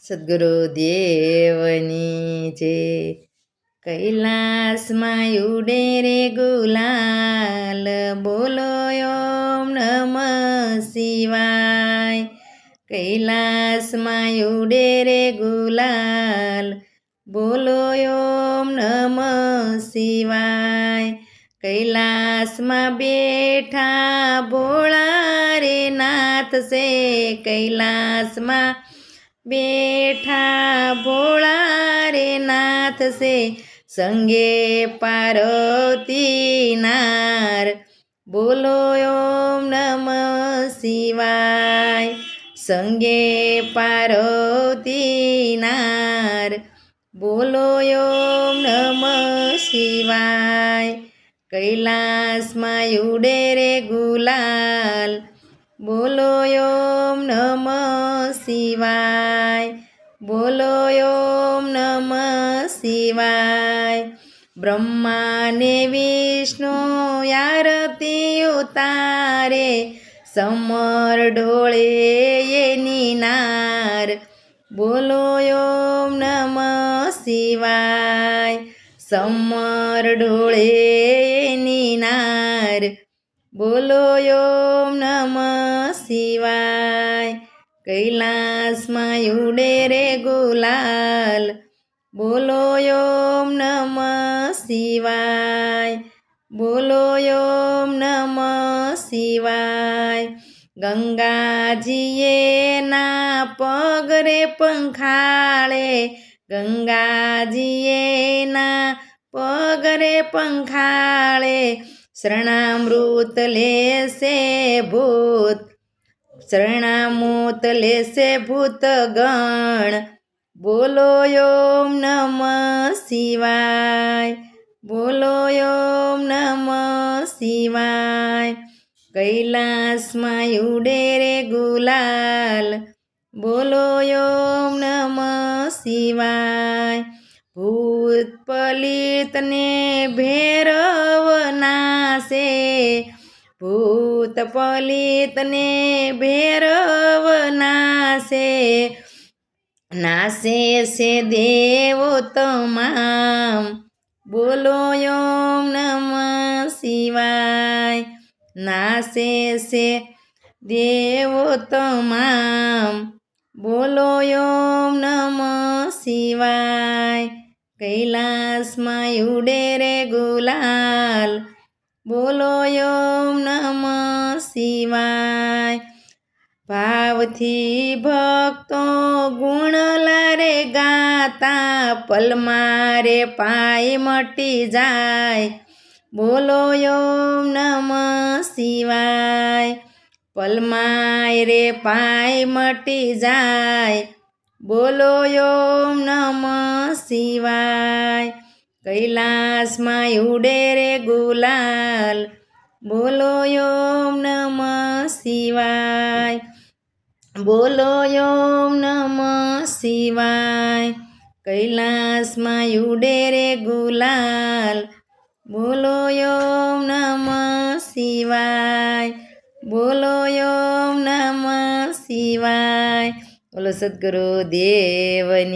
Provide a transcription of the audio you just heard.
સદ્ગુરુદેવની જે કૈલાસમાં ઉડે રે ગુલાલ, બોલો ઓમ નમઃ શિવાય. કૈલાસમાં ઉડે રે ગુલાલ, બોલો ઓમ નમઃ શિવાય. કૈલાસમાં બેઠા ભોળા રે નાથ છે, કૈલાસમાં બેઠા ભોળા રે નાથ છે, સંગે પાર્વતી નાર, બોલો ઓમ નમઃ શિવાય. સંગે પાર્વતી નાર, બોલો ઓમ નમઃ શિવાય. કૈલાસમાં ઉડે રે ગુલાલ, બોલો ઓમ નમઃ શિવાય. બોલો ઓમ નમઃ શિવાય. બ્રહ્મા ને વિષ્ણુ આરતી ઉતારે, સમર ઢોળે એની નાર, બોલો ઓમ નમઃ શિવાય. સમર ઢોળે એની નાર, બોલો ઓમ નમઃ શિવાય. કૈલાસમાં ઉડે રે ગુલાલ, બોલો ઓમ નમઃ શિવાય. બોલો ઓમ નમઃ શિવાય. ગંગાજીએ ના પગરે પંખાળે, ગંગાજીએ ના પગરે પંખાળે, શરણામૃત લેશે ભૂત, શરણામૃત લેશે ભૂત ગણ, બોલો ઓમ નમઃ શિવાય. બોલો ઓમ નમઃ શિવાય. કૈલાસમાં ઉડે રે ગુલાલ, બોલો ઓમ નમઃ શિવાય. ભૂત પલિતને ભૈરવ નાશે, ભૂત પલિતને ભૈરવ નાશે, નાશે છે દેવો તમામ, બોલો ઓમ નમઃ શિવાય. નાશે છે દેવો તમામ, બોલો ઓમ નમઃ શિવાય. કૈલાસમાં ઉડે રે ગુલાલ, બોલો ઓમ નમઃ શિવાય. ભાવથી ભક્તો ગુણલા રે ગાતા, પલમાં રે પાય મટી જાય, બોલો ઓમ નમઃ શિવાય. પલમાં રે પાય મટી જાય, બોલો ઓમ નમઃ શિવાય. કૈલાસમાં ઉડે રે ગુલાલ, બોલો ઓમ નમઃ શિવાય. બોલો ઓમ નમઃ શિવાય. કૈલાસમાં ઉડે રે ગુલાલ, બોલો ઓમ નમઃ શિવાય. બોલો ઓમ નમઃ શિવાય. બોલો સદ્ગુરુદેવની.